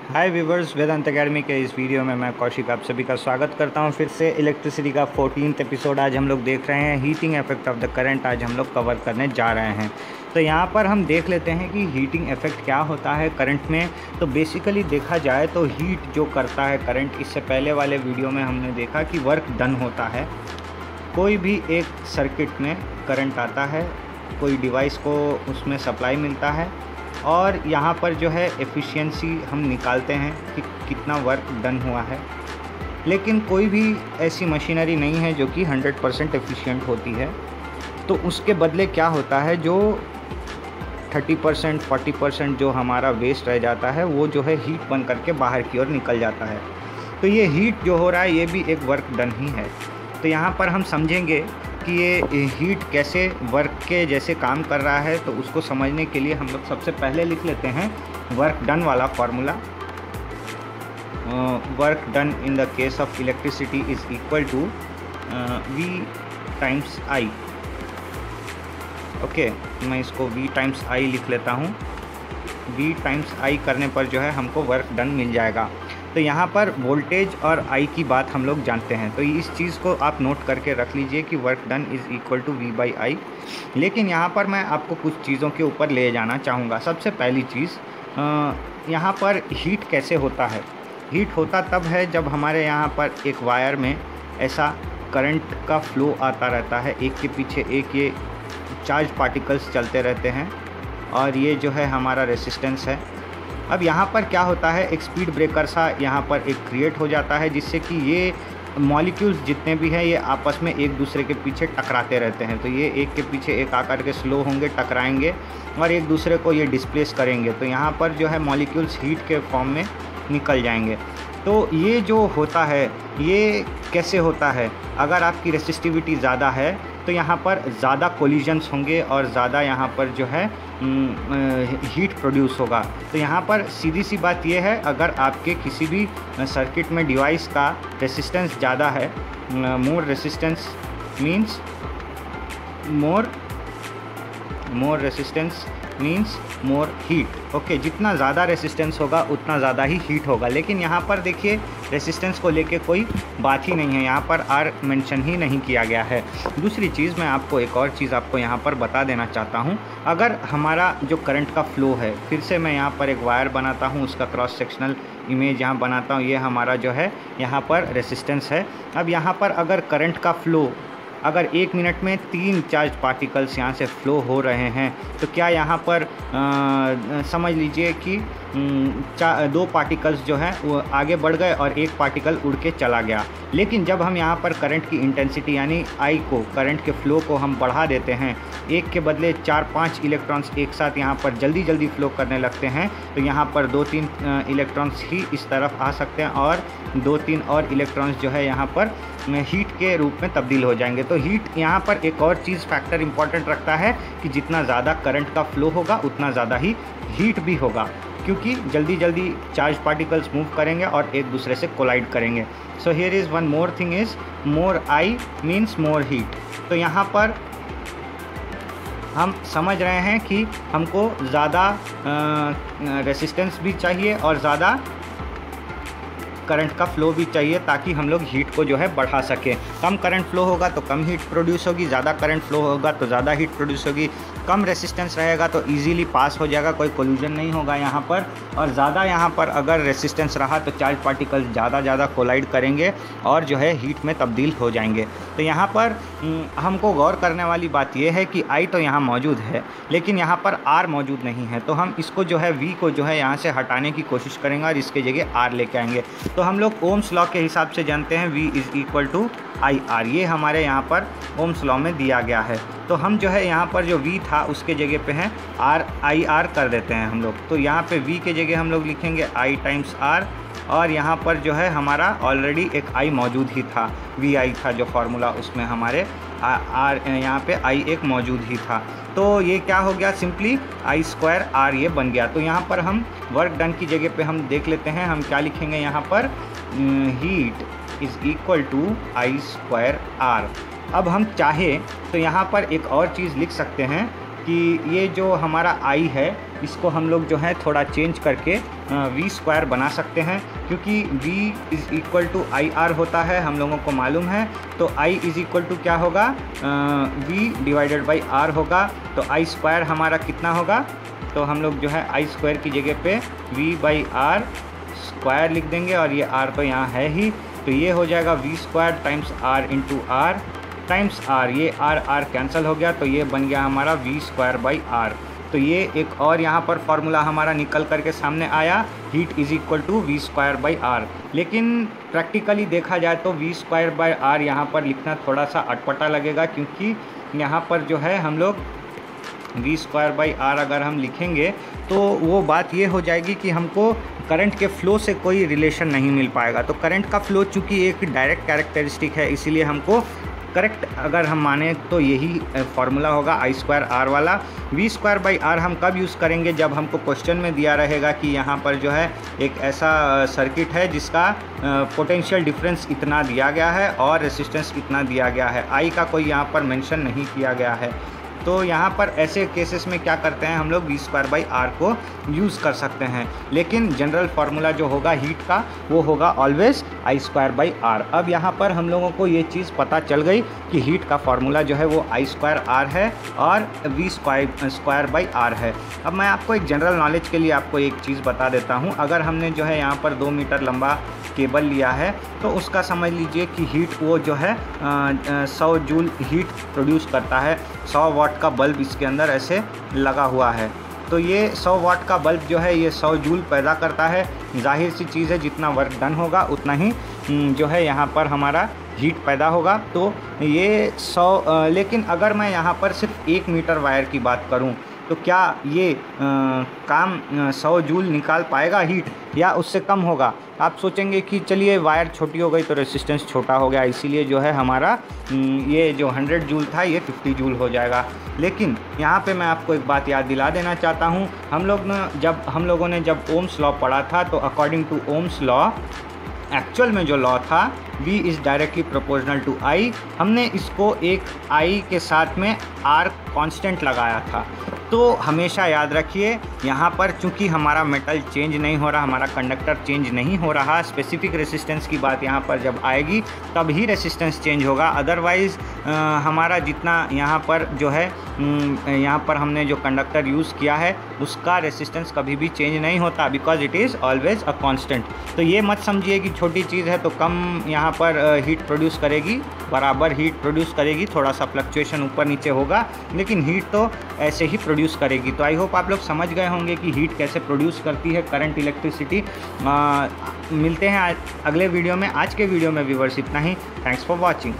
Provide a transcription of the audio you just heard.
हाय viewers, वेदांत academy के इस video में मैं कौशिक आप सभी का स्वागत करता हूं। फिर से इलेक्ट्रिसिटी का 14th एपिसोड आज हम लोग देख रहे हैं। Heating effect of the current आज हम लोग कवर करने जा रहे हैं। तो यहाँ पर हम देख लेते हैं कि हीटिंग इफेक्ट क्या होता है करंट में। तो बेसिकली देखा जाए तो हीट जो करता है करंट, इससे पहले वाले वीडियो में हमने देखा कि वर्क डन होता है। कोई भी एक सर्किट में करंट आता है, कोई डिवाइस को उसमें सप्लाई मिलता है और यहाँ पर जो है एफिशिएंसी हम निकालते हैं कि कितना वर्क डन हुआ है। लेकिन कोई भी ऐसी मशीनरी नहीं है जो कि 100% एफिशिएंट होती है। तो उसके बदले क्या होता है, जो 30% 40% जो हमारा वेस्ट रह जाता है वो जो है हीट बन करके बाहर की ओर निकल जाता है। तो ये हीट जो हो रहा है ये भी एक वर्क डन ही है। तो यहाँ पर हम समझेंगे कि ये हीट कैसे वर्क के जैसे काम कर रहा है। तो उसको समझने के लिए हम लोग सबसे पहले लिख लेते हैं वर्क डन वाला formula. Work done in the case of electricity is equal to V times I। Okay, मैं इसको V टाइम्स I लिख लेता हूँ। V टाइम्स I करने पर जो है हमको वर्क डन मिल जाएगा। तो यहाँ पर वोल्टेज और I की बात हम लोग जानते हैं, तो इस चीज़ को आप नोट करके रख लीजिए कि work done is equal to V/I। लेकिन यहाँ पर मैं आपको कुछ चीज़ों के ऊपर ले जाना चाहूँगा। सबसे पहली चीज़, यहाँ पर हीट कैसे होता है। हीट होता तब है जब हमारे यहाँ पर एक वायर में ऐसा करंट का फ्लो आता रहता है, एक के पीछे एक ये चार्ज पार्टिकल्स चलते रहते हैं और ये जो है हमारा रेसिस्टेंस है। अब यहाँ पर क्या होता है, एक स्पीड ब्रेकर सा यहाँ पर एक क्रिएट हो जाता है, जिससे कि ये मॉलिक्यूल्स जितने भी हैं ये आपस में एक दूसरे के पीछे टकराते रहते हैं। तो ये एक के पीछे एक आकर के स्लो होंगे, टकराएंगे और एक दूसरे को ये डिस्प्लेस करेंगे। तो यहाँ पर जो है मॉलिक्यूल्स हीट के फॉर्म में निकल जाएंगे। तो ये जो होता है ये कैसे होता है, अगर आपकी रेसिस्टिविटी ज़्यादा है तो यहाँ पर ज़्यादा कोलिजन्स होंगे और ज़्यादा यहाँ पर जो है हीट प्रोड्यूस होगा। तो यहाँ पर सीधी सी बात ये है, अगर आपके किसी भी सर्किट में डिवाइस का रेसिस्टेंस ज़्यादा है, more resistance means more resistance means more heat. Okay, जितना ज़्यादा रेसिस्टेंस होगा उतना ज़्यादा ही हीट होगा। लेकिन यहाँ पर देखिए रेसिस्टेंस को लेके कोई बात ही नहीं है, यहाँ पर आर मेंशन ही नहीं किया गया है। दूसरी चीज़, मैं आपको एक और चीज़ आपको यहाँ पर बता देना चाहता हूँ। अगर हमारा जो करंट का फ्लो है, फिर से मैं यहाँ पर एक वायर बनाता हूँ, उसका क्रॉस सेक्शनल इमेज यहाँ बनाता हूँ। ये हमारा जो है यहाँ पर रेसिस्टेंस है। अब यहाँ पर अगर करंट का फ्लो, अगर 1 मिनट में 3 चार्ज पार्टिकल्स यहाँ से फ़्लो हो रहे हैं, तो क्या यहाँ पर समझ लीजिए कि 2 पार्टिकल्स जो हैं वो आगे बढ़ गए और 1 पार्टिकल उड़ के चला गया। लेकिन जब हम यहाँ पर करंट की इंटेंसिटी यानी I को, करंट के फ़्लो को हम बढ़ा देते हैं, एक के बदले 4-5 इलेक्ट्रॉन्स एक साथ यहाँ पर जल्दी जल्दी फ़्लो करने लगते हैं, तो यहाँ पर 2-3 इलेक्ट्रॉन्स ही इस तरफ आ सकते हैं और 2-3 और इलेक्ट्रॉन्स जो है यहाँ पर हीट के रूप में तब्दील हो जाएंगे। तो हीट यहाँ पर एक और चीज़ फैक्टर इंपॉर्टेंट रखता है कि जितना ज़्यादा करंट का फ्लो होगा उतना ज़्यादा ही हीट भी होगा, क्योंकि जल्दी जल्दी चार्ज पार्टिकल्स मूव करेंगे और एक दूसरे से कोलाइड करेंगे। So here is one more thing is more I means more heat. तो यहाँ पर हम समझ रहे हैं कि हमको ज़्यादा रेसिस्टेंस भी चाहिए और ज़्यादा करंट का फ्लो भी चाहिए, ताकि हम लोग हीट को जो है बढ़ा सकें। कम करंट फ्लो होगा तो कम हीट प्रोड्यूस होगी, ज़्यादा करंट फ्लो होगा तो ज़्यादा हीट प्रोड्यूस होगी। कम रेसिस्टेंस रहेगा तो इजीली पास हो जाएगा, कोई कोलिजन नहीं होगा यहाँ पर। और ज़्यादा यहाँ पर अगर रेसिस्टेंस रहा तो चार्ज पार्टिकल्स ज़्यादा कोलाइड करेंगे और जो है हीट में तब्दील हो जाएंगे। तो यहाँ पर हमको गौर करने वाली बात यह है कि I तो यहाँ मौजूद है, लेकिन यहाँ पर R मौजूद नहीं है। तो हम इसको जो है V को जो है यहाँ से हटाने की कोशिश करेंगे और इसके जगह R लेके आएंगे। तो हम लोग ओम्स लॉ के हिसाब से जानते हैं V is equal to IR। ये हमारे यहाँ पर ओम्स लॉ में दिया गया है। तो हम जो है यहाँ पर जो V था उसके जगह पे हैं IR कर देते हैं हम लोग। तो यहाँ पे V के जगह हम लोग लिखेंगे I टाइम्स R, और यहाँ पर जो है हमारा ऑलरेडी एक I मौजूद ही था, VI था जो फार्मूला, उसमें हमारे R यहाँ पे I एक मौजूद ही था। तो ये क्या हो गया, सिंपली I² R ये बन गया। तो यहाँ पर हम वर्क डन की जगह पे हम देख लेते हैं, हम क्या लिखेंगे यहाँ पर, heat is equal to I² R। अब हम चाहे तो यहाँ पर एक और चीज़ लिख सकते हैं कि ये जो हमारा I है इसको हम लोग जो है थोड़ा चेंज करके v² बना सकते हैं, क्योंकि v is equal to IR होता है, हम लोगों को मालूम है। तो I इज़ इक्वल टू क्या होगा, v डिवाइडेड बाई R होगा। तो I² हमारा कितना होगा, तो हम लोग जो है I² की जगह पे v/r² लिख देंगे, और ये R तो यहाँ है ही, तो ये हो जाएगा v² times R into R times R, ये R कैंसिल हो गया, तो ये बन गया हमारा v²/r। तो ये एक और यहाँ पर फॉर्मूला हमारा निकल करके सामने आया, heat is equal to v²/r। लेकिन प्रैक्टिकली देखा जाए तो v²/r यहाँ पर लिखना थोड़ा सा अटपटा लगेगा, क्योंकि यहाँ पर जो है हम लोग v²/r अगर हम लिखेंगे तो वो बात ये हो जाएगी कि हमको करंट के फ़्लो से कोई रिलेशन नहीं मिल पाएगा। तो करंट का फ़्लो चूँकि एक डायरेक्ट कैरेक्टरिस्टिक है, इसीलिए हमको करेक्ट अगर हम माने तो यही फार्मूला होगा I²R वाला। v²/r हम कब यूज़ करेंगे, जब हमको क्वेश्चन में दिया रहेगा कि यहाँ पर जो है एक ऐसा सर्किट है जिसका पोटेंशियल डिफरेंस इतना दिया गया है और रेसिस्टेंस इतना दिया गया है, I का कोई यहाँ पर मेंशन नहीं किया गया है। तो यहाँ पर ऐसे केसेस में क्या करते हैं हम लोग v²/r को यूज़ कर सकते हैं, लेकिन जनरल फार्मूला जो होगा हीट का वो होगा ऑलवेज़ I²/r। अब यहाँ पर हम लोगों को ये चीज़ पता चल गई कि हीट का फार्मूला जो है वो I²R है और v²/r है। अब मैं आपको एक जनरल नॉलेज के लिए आपको एक चीज़ बता देता हूँ। अगर हमने जो है यहाँ पर 2 मीटर लंबा केबल लिया है तो उसका समझ लीजिए कि हीट वो जो है 100 जूल हीट प्रोड्यूस करता है। 100 वाट का बल्ब इसके अंदर ऐसे लगा हुआ है, तो ये 100 वाट का बल्ब जो है ये 100 जूल पैदा करता है। जाहिर सी चीज़ है, जितना वर्क डन होगा उतना ही जो है यहाँ पर हमारा हीट पैदा होगा। तो ये 100 लेकिन अगर मैं यहाँ पर सिर्फ 1 मीटर वायर की बात करूँ तो क्या ये काम 100 जूल निकाल पाएगा हीट, या उससे कम होगा? आप सोचेंगे कि चलिए वायर छोटी हो गई तो रेसिस्टेंस छोटा हो गया, इसीलिए जो है हमारा ये जो 100 जूल था ये 50 जूल हो जाएगा। लेकिन यहाँ पे मैं आपको एक बात याद दिला देना चाहता हूँ, हम लोगों ने जब ओम्स लॉ पढ़ा था तो according to Ohm's law actual में जो लॉ था V is directly proportional to I, हमने इसको एक I के साथ में R कांस्टेंट लगाया था। तो हमेशा याद रखिए यहाँ पर चूंकि हमारा मेटल चेंज नहीं हो रहा, हमारा कंडक्टर चेंज नहीं हो रहा, स्पेसिफिक रेसिस्टेंस की बात यहाँ पर जब आएगी तब ही रेसिस्टेंस चेंज होगा। अदरवाइज़ हमारा जितना यहाँ पर जो है यहाँ पर हमने जो कंडक्टर यूज़ किया है उसका रेसिस्टेंस कभी भी चेंज नहीं होता, because it is always a constant. तो ये मत समझिए कि छोटी चीज़ है तो कम यहाँ पर हीट प्रोड्यूस करेगी, बराबर हीट प्रोड्यूस करेगी, थोड़ा सा फ्लक्चुएशन ऊपर नीचे होगा लेकिन हीट तो ऐसे ही प्रोड्यूस करेगी। तो आई होप आप लोग समझ गए होंगे कि हीट कैसे प्रोड्यूस करती है करंट, इलेक्ट्रिसिटी। मिलते हैं अगले वीडियो में। आज के वीडियो में व्यूअर्स इतना ही। Thanks for watching.